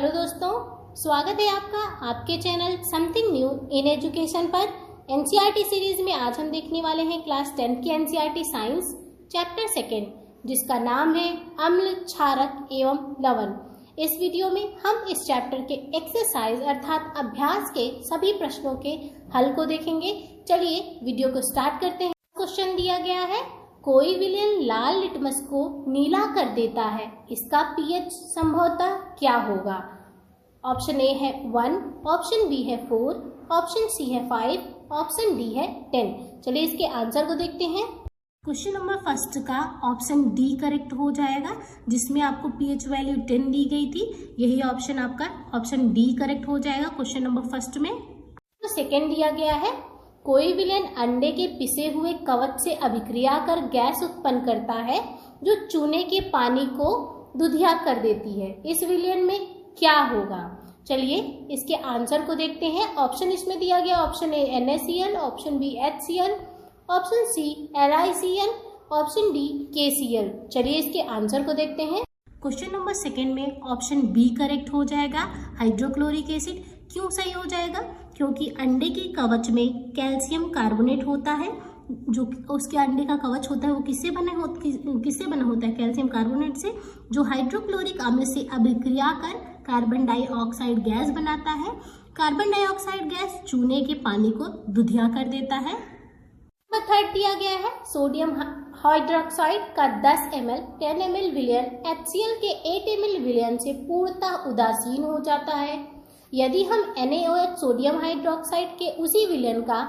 Hello दोस्तों, स्वागत है आपका आपके channel something new in education पर। एनसीईआरटी सीरीज में आज हम देखने वाले हैं क्लास 10 की एनसीईआरटी साइंस चैप्टर 2 जिसका नाम है अम्ल, क्षारक एवं लवण। इस वीडियो में हम इस चैप्टर के एक्सरसाइज अर्थात अभ्यास के सभी प्रश्नों के हल को देखेंगे। चलिए वीडियो को स्टार्ट करते हैं। क्वेश्चन दिया गया है, कोई विलयन लाल लिटमस को नीला कर देता है, इसका पीएच संभवतः क्या होगा? ऑप्शन ए है 1, ऑप्शन बी है 4, ऑप्शन सी है 5, ऑप्शन डी है 10। चलिए इसके आंसर को देखते हैं। क्वेश्चन नंबर फर्स्ट का ऑप्शन डी करेक्ट हो जाएगा, जिसमें आपको पीएच वैल्यू 10 दी गई थी। यही ऑप्शन आपका ऑप्शन डी करेक्ट हो जाएगा क्वेश्चन नंबर फर्स्ट में। तो सेकेंड दिया गया है, कोई विलयन अंडे के पिसे हुए कवच से अभिक्रिया कर गैस उत्पन्न करता है जो चूने के पानी को दुधिया कर देती है, इस विलयन में क्या होगा? चलिए इसके आंसर को देखते हैं। ऑप्शन इसमें दिया गया, option A NaCl, option B HCl, option C LiCl, option D KCl। चलिए इसके आंसर को देखते हैं। क्वेश्चन नंबर सेकेंड में ऑप्शन बी करेक्ट हो जाएगा, हाइड्रोक्लोरिक एसिड। क्यों सही हो जाएगा? क्योंकि अंडे के कवच में कैल्शियम कार्बोनेट होता है, जो उसके अंडे का कवच होता है वो किससे बना होता है? कैल्शियम कार्बोनेट से, जो हाइड्रोक्लोरिक अम्ल से अभिक्रिया कर कार्बन डाइऑक्साइड गैस बनाता है। कार्बन डाइऑक्साइड गैस चूने के पानी को दुधिया कर देता है। नंबर थर्ड दिया गया है, सोडियम हाइड्रोक्साइड का 10 ml 10 ml विलयन HCl के 8 ml विलयन से पूर्णतः उदासीन हो जाता है। यदि हम NaOH सोडियम हाइड्रोक्साइड के उसी विलयन का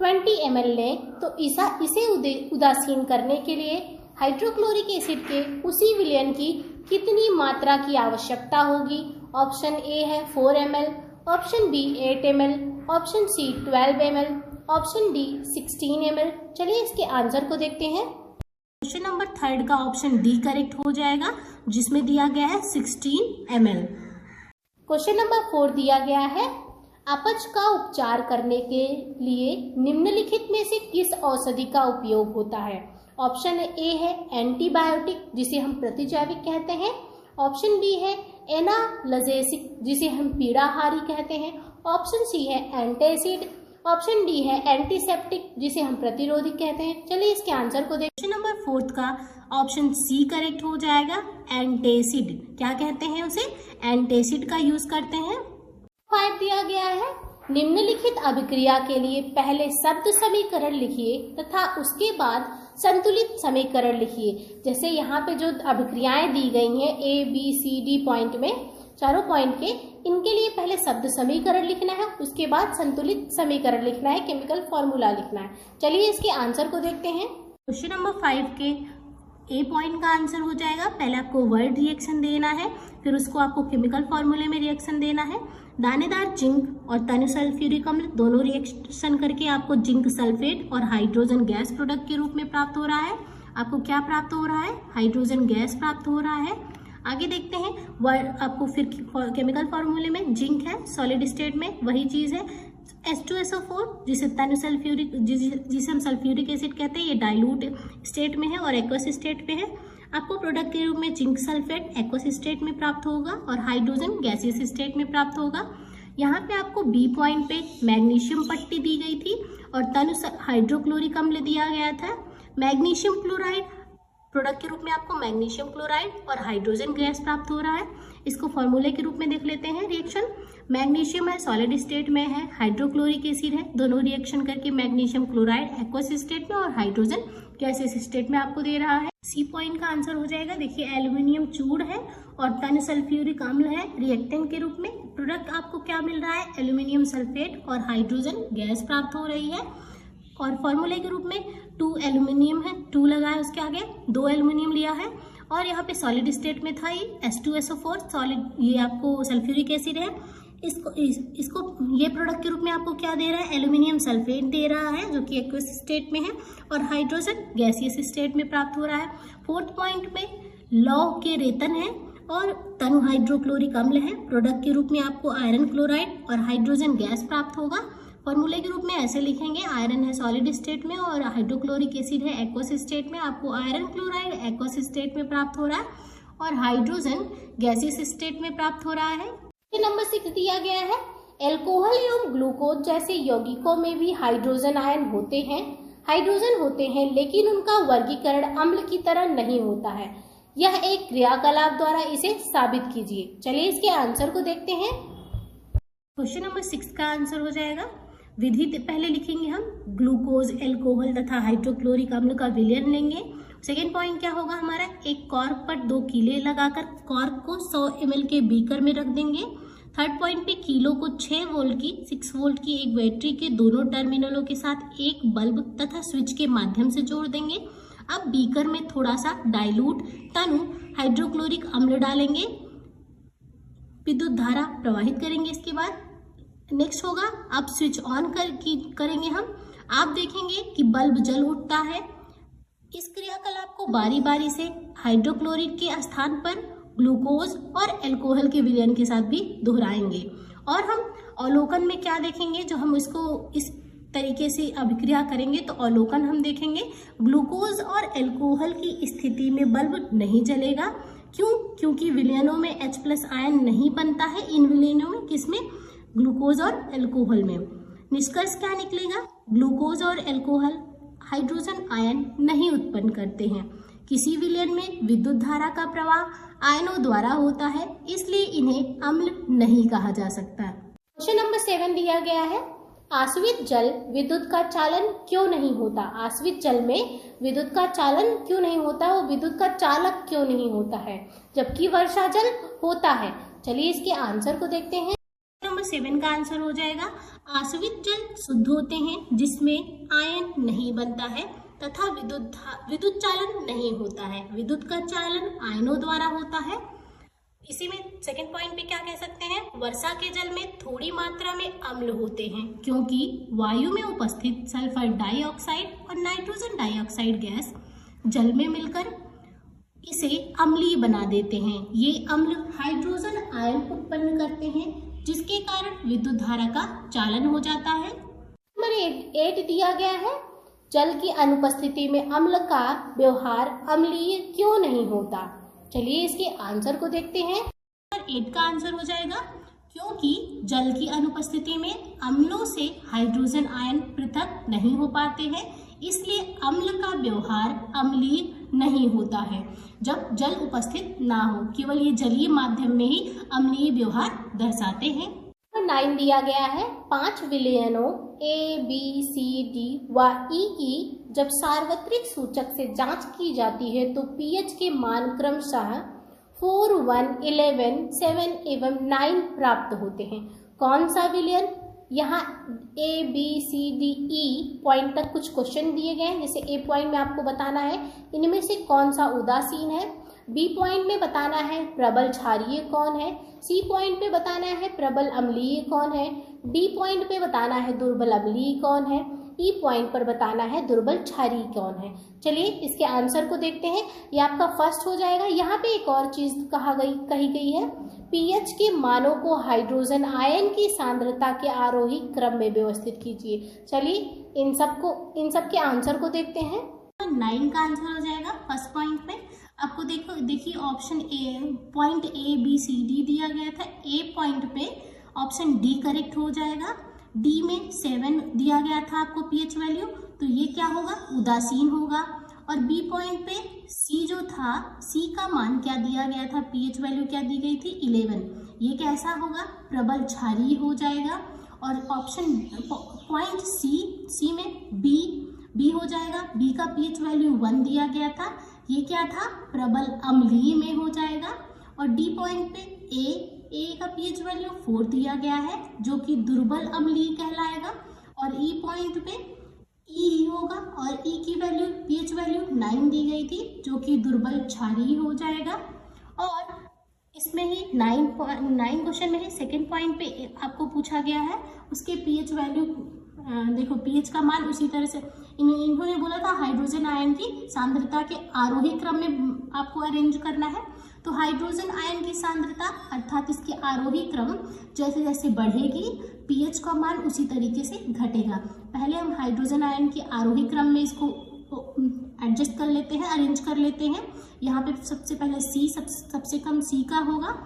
20 ml लें तो इसे उदासीन करने के लिए हाइड्रोक्लोरिक एसिड के उसी विलयन की कितनी मात्रा की आवश्यकता होगी? ऑप्शन ए है 4 ml, option B 8 ml, option C 12 ml, option D 16 ml। चलिए इसके आंसर को देखते हैं। क्वेश्चन नंबर थर्ड का ऑप्शन डी करेक्ट हो जाएगा, जिसमें दिया गया है 16 ml। क्वेश्चन नंबर 4 दिया गया है, अपच का उपचार करने के लिए निम्नलिखित में से किस औषधि का उपयोग होता है? ऑप्शन ए है एंटीबायोटिक, जिसे हम प्रतिजैविक कहते हैं। ऑप्शन बी है एनाल्जेसिक, जिसे हम पीड़ाहारी कहते हैं। ऑप्शन सी है एंटासिड, ऑप्शन डी है एंटीसेप्टिक, जिसे हम प्रतिरोधी कहते हैं। चलिए इसके आंसर को देखते हैं। क्वेश्चन नंबर 4 का ऑप्शन सी करेक्ट हो जाएगा, एंटासिड। क्या कहते हैं उसे? एंटासिड का यूज करते हैं। 5 दिया गया है, निम्नलिखित अभिक्रिया के लिए पहले शब्द समीकरण लिखिए तथा उसके बाद संतुलित समीकरण लिखिए। जैसे यहाँ पे जो अभिक्रियाएं दी गई हैं ABCD पॉइंट में, चारों पॉइंट के, इनके लिए पहले शब्द समीकरण लिखना है, उसके बाद संतुलित समीकरण लिखना है, केमिकल फॉर्मूला लिखना है। चलिए इसके आंसर को देखते हैं। क्वेश्चन नंबर 5 के ए पॉइंट का आंसर हो जाएगा, पहले आपको वर्ड रिएक्शन देना है, फिर उसको आपको केमिकल फॉर्मूले में रिएक्शन देना है। दानेदार जिंक और तनु सल्फ्यूरिक अम्ल दोनों रिएक्शन करके आपको जिंक सल्फेट और हाइड्रोजन गैस प्रोडक्ट के रूप में प्राप्त हो रहा है। आपको क्या प्राप्त हो रहा है? हाइड्रोजन गैस प्राप्त हो रहा है। आगे देखते हैं, आपको फिर केमिकल फॉर्मूले में जिंक है, सॉलिड स्टेट में वही चीज है। H2SO4 जिसे तनु सल्फ्यूरिक जिसे हम सल्फ्यूरिक एसिड कहते हैं, ये डाइल्यूट स्टेट में है और एक्वस स्टेट पे है। आपको प्रोडक्ट के रूप में जिंक सल्फेट एक्वस स्टेट में प्राप्त होगा और हाइड्रोजन गैसियस स्टेट में प्राप्त होगा। यहाँ पे आपको बी पॉइंट पे मैग्नीशियम पट्टी दी गई थी और तनु हाइड्रोक्लोरिक अम्ल दिया गया था। मैग्नीशियम क्लोराइड प्रोडक्ट के रूप में आपको मैग्नीशियम क्लोराइड और हाइड्रोजन गैस प्राप्त हो रहा है। इसको फॉर्मूले के रूप में देख लेते हैं रिएक्शन। मैग्नीशियम है, सॉलिड स्टेट में है, हाइड्रोक्लोरिक एसिड है, दोनों रिएक्शन करके मैग्नीशियम क्लोराइड एक्वस स्टेट में और हाइड्रोजन गैसियस स्टेट में आपको दे रहा है। सी पॉइंट का आंसर हो जाएगा। देखिए एल्यूमिनियम चूड़ है और तनु सल्फ्यूरिक अम्ल है रिएक्टेंट के रूप में। प्रोडक्ट आपको क्या मिल रहा है? एल्यूमिनियम सल्फेट और हाइड्रोजन गैस प्राप्त हो रही है। और फॉर्मूले के रूप में 2 एल्यूमिनियम है, 2 लगा है उसके आगे, 2 एल्यूमिनियम लिया है और यहाँ पे सॉलिड स्टेट में था ये H2SO4 सॉलिड, ये आपको सल्फ्यूरिक एसिड है। इसको ये प्रोडक्ट के रूप में आपको क्या दे रहा है? एल्यूमिनियम सल्फेट दे रहा है, जो कि एक्वस स्टेट में है और हाइड्रोजन गैसियस स्टेट में प्राप्त हो रहा है। 4th पॉइंट में लौह के रेतन है और तनु हाइड्रोक्लोरिक अम्ल है। प्रोडक्ट के रूप में आपको आयरन क्लोराइड और हाइड्रोजन गैस प्राप्त होगा। फॉर्मूले के रूप में ऐसे लिखेंगे, आयरन है सॉलिड स्टेट में और हाइड्रोक्लोरिक एसिड है एक्वस स्टेट में। आपको आयरन क्लोराइड एक्वस स्टेट में प्राप्त हो रहा है और हाइड्रोजन गैसियस स्टेट में प्राप्त हो रहा है। नंबर 6 दिया गया है, एल्कोहल एवं ग्लूकोज जैसे यौगिकों में भी हाइड्रोजन आयन होते हैं लेकिन उनका वर्गीकरण अम्ल की तरह नहीं होता है। यह एक क्रियाकलाप द्वारा इसे साबित कीजिए। चलिए इसके आंसर को देखते हैं। क्वेश्चन नंबर 6 का आंसर हो जाएगा, विधि पहले लिखेंगे हम, ग्लूकोज, एल्कोहल तथा हाइड्रोक्लोरिक अम्ल का विलयन लेंगे। सेकेंड पॉइंट क्या होगा हमारा, एक कॉर्क पर 2 कीले लगाकर कॉर्क को 100 ml के बीकर में रख देंगे। थर्ड पॉइंट पे किलो को 6 वोल्ट की एक बैटरी के दोनों टर्मिनलों के साथ एक बल्ब तथा स्विच के माध्यम से जोड़ देंगे। अब बीकर में थोड़ा सा डाइल्यूट तनु हाइड्रोक्लोरिक अम्ल डालेंगे, विद्युत धारा प्रवाहित करेंगे। इसके बाद नेक्स्ट होगा, अब स्विच ऑन करेंगे हम, आप देखेंगे कि बल्ब जल उठता है। इस क्रियाकलाप को बारी बारी से हाइड्रोक्लोरिक के स्थान पर ग्लूकोज और एल्कोहल के विलयन के साथ भी दोहराएंगे। और हम अवलोकन में क्या देखेंगे, जो हम इसको इस तरीके से अभिक्रिया करेंगे तो अवलोकन हम देखेंगे, ग्लूकोज और एल्कोहल की स्थिति में बल्ब नहीं जलेगा। क्यों? क्योंकि विलयनों में H+ आयन नहीं बनता है, इन विलयनों में, किसमें, ग्लूकोज और एल्कोहल में। निष्कर्ष क्या निकलेगा, ग्लूकोज और एल्कोहल हाइड्रोजन आयन नहीं उत्पन्न करते हैं। किसी विलयन में विद्युत धारा का प्रवाह आयनों द्वारा होता है, इसलिए इन्हें अम्ल नहीं कहा जा सकता। क्वेश्चन नंबर 7 दिया गया है, आश्रित जल विद्युत का चालन क्यों नहीं होता। आश्रित जल में विद्युत का चालन क्यों नहीं होता, वो विद्युत का चालक क्यों नहीं होता है, जबकि वर्षा जल होता है। चलिए इसके आंसर को देखते हैं। नंबर 7 का आंसर हो जाएगा, आश्रित जल शुद्ध होते हैं जिसमें आयन नहीं बनता है तथा विद्युत चालन नहीं होता है। विद्युत का चालन आयनों द्वारा होता है। इसी में सेकंड पॉइंट पे क्या कह सकते हैं, वर्षा के जल में थोड़ी मात्रा में अम्ल होते हैं क्योंकि वायु में उपस्थित सल्फर डाइऑक्साइड और नाइट्रोजन डाइऑक्साइड गैस जल में मिलकर इसे अम्लीय बना देते हैं। ये अम्ल हाइड्रोजन आयन उत्पन्न करते हैं जिसके कारण विद्युत धारा का चालन हो जाता है। नंबर 8 दिया गया है, जल की अनुपस्थिति में अम्ल का व्यवहार अम्लीय क्यों नहीं होता। चलिए इसके आंसर को देखते हैं। नंबर 8 का आंसर हो जाएगा, क्योंकि जल की अनुपस्थिति में अम्लों से हाइड्रोजन आयन पृथक नहीं हो पाते हैं, इसलिए अम्ल का व्यवहार अम्लीय नहीं होता है जब जल उपस्थित ना हो। केवल ये जलीय माध्यम में ही अम्लीय व्यवहार दर्शाते हैं। 9 दिया गया है, 5 विलयनों A, B, C, D व E जब सार्वत्रिक सूचक से जांच की जाती है तो pH के मान क्रमशः 4, 1, 11, 7 एवं 9 प्राप्त होते हैं। कौन सा विलयन, यहाँ A, B, C, D, E point तक कुछ क्वेश्चन दिए गए हैं। जैसे A पॉइंट में आपको बताना है इनमें से कौन सा उदासीन है, B पॉइंट में बताना है प्रबल क्षारीय कौन है, C पॉइंट पे बताना है प्रबल अम्लीय कौन है, D पॉइंट पे बताना है दुर्बल अम्लीय कौन है, E पॉइंट पर बताना है दुर्बल क्षारीय कौन है। चलिए इसके आंसर को देखते हैं। ये आपका फर्स्ट हो जाएगा। यहाँ पे एक और चीज कही गई है, pH के मानों को हाइड्रोजन आयन की सांद्रता के आरोही क्रम में व्यवस्थित कीजिए। चलिए इन सब के आंसर को देखते हैं। 9 का आंसर हो जाएगा फर्स्ट पॉइंट पे। आपको देखिए option point A, B, C, D दिया गया था। A पॉइंट पे ऑप्शन D करेक्ट हो जाएगा। D में 7 दिया गया था आपको pH वैल्यू, तो ये क्या होगा, उदासीन होगा। और B पॉइंट पे C जो था, C का मान क्या दिया गया था, pH वैल्यू क्या दी गई थी, 11, ये कैसा होगा, प्रबल क्षारीय हो जाएगा। और ऑप्शन पॉइंट C में B हो जाएगा। B का pH वैल्यू 1 दिया गया था, ये क्या था, प्रबल अम्लीय में हो जाएगा। और D पॉइंट पे A का pH वैल्यू 4 दिया गया है जो कि दुर्बल अम्लीय कहलाएगा। और E पॉइंट पे E होगा और E की वैल्यू pH वैल्यू 9 दी गई थी जो कि दुर्बल क्षारीय हो जाएगा। और इसमें ही 9 क्वेश्चन में ही सेकेंड पॉइंट पे आपको पूछा गया है, उसके pH वैल्यू देखो, pH का मान उसी तरह से इन्होंने बोला था हाइड्रोजन आयन की सांद्रता के आरोही क्रम में आपको अरेंज करना है। तो हाइड्रोजन आयन की सांद्रता अर्थात इसके आरोही क्रम जैसे जैसे बढ़ेगी pH का मान उसी तरीके से घटेगा। पहले हम हाइड्रोजन आयन के आरोही क्रम में इसको एडजस्ट कर लेते हैं, अरेंज कर लेते हैं। यहाँ पे सबसे पहले C सबसे कम C का होगा,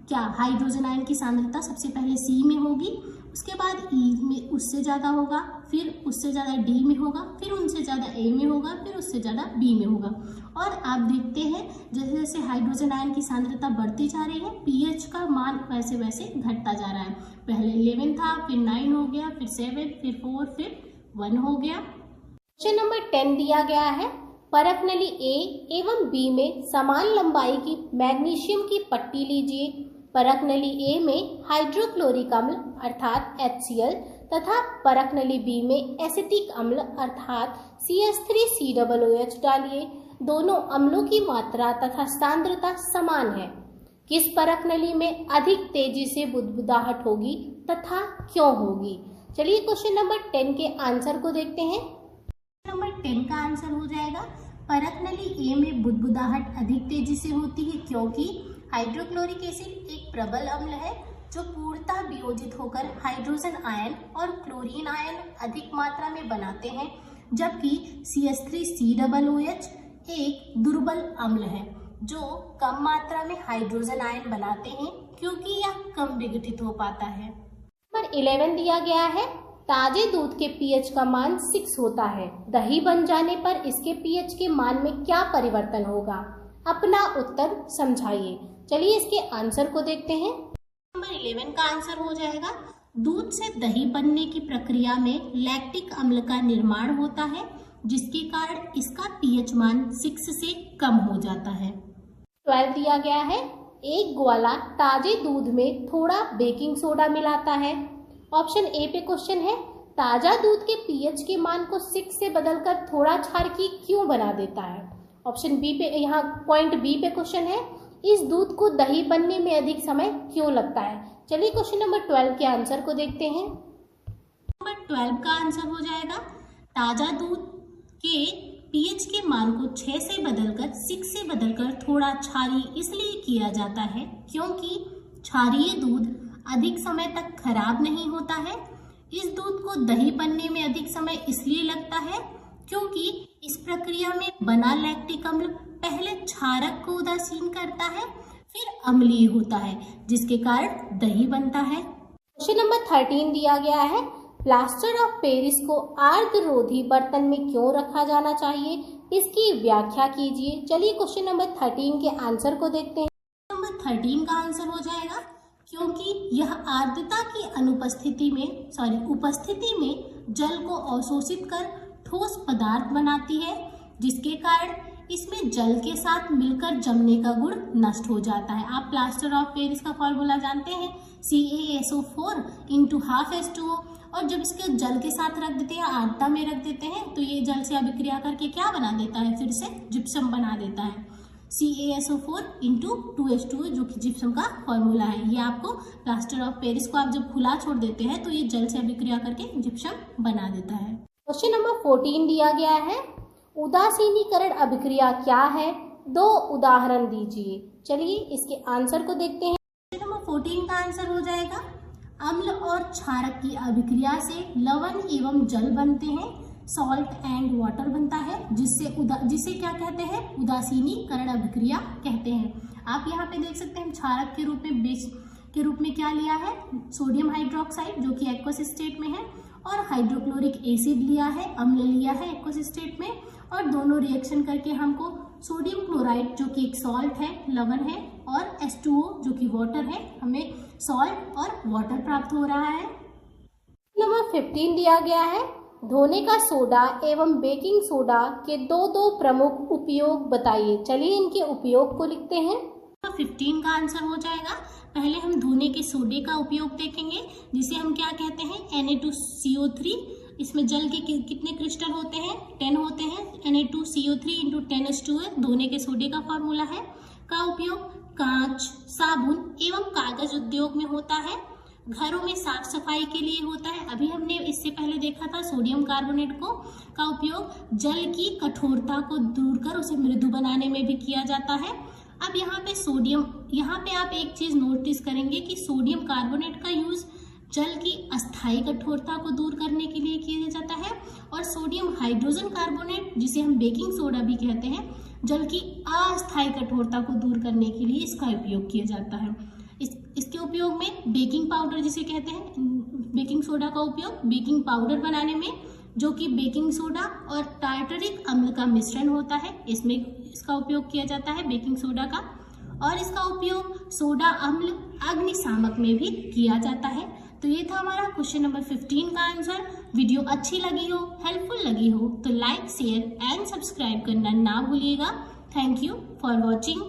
क्या हाइड्रोजन आयन की सांद्रता सबसे पहले C में होगी, उसके बाद E में उससे ज़्यादा होगा, फिर उससे ज़्यादा D में होगा, फिर उनसे ज़्यादा A में होगा, फिर उससे ज़्यादा B में होगा। और आप देखते हैं जैसे जैसे हाइड्रोजन आयन की सांद्रता बढ़ती जा रही है, pH का मान वैसे वैसे घटता जा रहा है। पहले 11 था, फिर 9 हो गया, फिर 7, फिर 4, फिर 1 हो गया। क्वेश्चन नंबर 10 दिया गया है, परख नली A एवं B में समान लंबाई की मैग्नीशियम की पट्टी लीजिए। परख नली A में हाइड्रोक्लोरिक अम्ल अर्थात HCl तथा परख नली B में एसिटिक अम्ल अर्थात CH3COOH डालिए। दोनों अम्लों की मात्रा तथा सांद्रता समान है। किस परख नली में अधिक तेजी से बुदबुदाहट होगी तथा क्यों होगी? चलिए क्वेश्चन नंबर 10 के आंसर को देखते हैं। नंबर 10 का आंसर हो जाएगा, परख नली A में बुदबुदाहट अधिक तेजी से होती है क्योंकि हाइड्रोक्लोरिक एसिड एक प्रबल अम्ल है जो पूर्णतः वियोजित होकर हाइड्रोजन आयन और क्लोरीन आयन अधिक मात्रा में बनाते हैं, जबकि CH3COOH एक दुर्बल अम्ल है जो कम मात्रा में हाइड्रोजन आयन बनाते हैं क्योंकि यह कम विघटित हो पाता है। नंबर 11 दिया गया है, ताजे दूध के pH का मान 6 होता है। दही बन जाने पर इसके pH के मान में क्या परिवर्तन होगा? अपना उत्तर समझाइए। चलिए इसके आंसर को देखते हैं। नंबर 11 का आंसर हो जाएगा, दूध से दही बनने की प्रक्रिया में लैक्टिक अम्ल का निर्माण होता है जिसके कारण इसका pH मान 6 से कम हो जाता है। 12 दिया गया है, एक ग्वाला ताजे दूध में थोड़ा बेकिंग सोडा मिलाता है। ऑप्शन ए पे क्वेश्चन है, ताजा दूध के pH के मान को 6 से बदलकर थोड़ा क्षारकीय क्यों बना देता है? ऑप्शन बी पे, यहाँ पॉइंट बी पे क्वेश्चन है, इस दूध को दही बनने में अधिक समय क्यों लगता है? चलिए क्वेश्चन नंबर 12 के आंसर को देखते हैं। नंबर 12 का आंसर हो जाएगा, ताजा दूध के pH के मान को 6 से बदलकर 6 से बदलकर थोड़ा क्षारीय इसलिए किया जाता है क्योंकि क्षारीय दूध अधिक समय तक खराब नहीं होता है। इस दूध को दही बनने में अधिक समय इसलिए लगता है क्योंकि इस प्रक्रिया में बना लैक्टिक अम्ल पहले क्षारक को उदासीन करता है, फिर अम्लीय होता है, जिसके कारण दही बनता है। क्वेश्चन नंबर 13 दिया गया है, प्लास्टर ऑफ पेरिस को आर्द्ररोधी बर्तन में क्यों रखा जाना चाहिए? इसकी व्याख्या कीजिए। चलिए क्वेश्चन नंबर 13 के आंसर को देखते हैं। नंबर 13 का आंसर हो जाएगा, क्योंकि यह आर्द्रता की उपस्थिति में जल को अवशोषित कर ठोस पदार्थ बनाती है, जिसके कारण इसमें जल के साथ मिलकर जमने का गुण नष्ट हो जाता है। आप प्लास्टर ऑफ पेरिस का फॉर्मूला जानते हैं, CaSO4 × ½ H2O, और जब इसके जल के साथ रख देते हैं, आर्द्रता में रख देते हैं, तो ये जल से अभिक्रिया करके क्या बना देता है? फिर से जिप्सम बना देता है। CaSO4 × 2H2O जो कि जिप्सम का फॉर्मूला है। ये आपको प्लास्टर ऑफ पेरिस को आप जब खुला छोड़ देते हैं तो ये जल से अभिक्रिया करके जिप्सम बना देता है। क्वेश्चन नंबर 14 दिया गया है, उदासीनीकरण अभिक्रिया क्या है? 2 उदाहरण दीजिए। चलिए इसके आंसर को देखते हैं। क्वेश्चन नंबर 14 का आंसर हो जाएगा, अम्ल और क्षारक की अभिक्रिया से लवण एवं जल बनते हैं, सॉल्ट एंड वाटर बनता है, जिसे क्या कहते हैं? उदासीनीकरण अभिक्रिया कहते हैं। आप यहाँ पे देख सकते हैं क्षारक के रूप में बेस के रूप में क्या लिया है? सोडियम हाइड्रोक्साइड जो कि एक्वस स्टेट में है, और हाइड्रोक्लोरिक एसिड लिया है, अम्ल लिया है एक्वस स्टेट में, और दोनों रिएक्शन करके हमको सोडियम क्लोराइड जो कि एक सॉल्ट है, लवण है, और H2O जो कि वाटर है, हमें सॉल्ट और वाटर प्राप्त हो रहा है। नंबर 15 दिया गया है, धोने का सोडा एवं बेकिंग सोडा के दो प्रमुख उपयोग बताइए। चलिए इनके उपयोग को लिखते हैं। 15 का आंसर हो जाएगा, पहले हम धोने के सोडे का उपयोग देखेंगे, जिसे हम क्या कहते हैं? Na2CO3। इसमें जल के कितने क्रिस्टल होते हैं? 10 होते हैं। Na2CO3 × 10H2O धोने के सोडे का फॉर्मूला है। का उपयोग कांच, साबुन एवं कागज उद्योग में होता है, घरों में साफ सफाई के लिए होता है। अभी हमने इससे पहले देखा था सोडियम कार्बोनेट का उपयोग जल की कठोरता को दूर कर उसे मृदु बनाने में भी किया जाता है। अब यहाँ पे आप एक चीज नोटिस करेंगे कि सोडियम कार्बोनेट का यूज जल की अस्थायी कठोरता को दूर करने के लिए किया जाता है, और सोडियम हाइड्रोजन कार्बोनेट जिसे हम बेकिंग सोडा भी कहते हैं, जल की अस्थायी कठोरता को दूर करने के लिए इसका उपयोग किया जाता है। इसके उपयोग में बेकिंग पाउडर जिसे कहते हैं, बेकिंग सोडा का उपयोग बेकिंग पाउडर बनाने में, जो कि बेकिंग सोडा और टार्टरिक अम्ल का मिश्रण होता है, इसमें इसका उपयोग किया जाता है बेकिंग सोडा का। और इसका उपयोग सोडा अम्ल अग्निशामक में भी किया जाता है। तो ये था हमारा क्वेश्चन नंबर 15 का आंसर। वीडियो अच्छी लगी हो, हेल्पफुल लगी हो तो लाइक, शेयर एंड सब्सक्राइब करना ना भूलिएगा। Thank you for watching.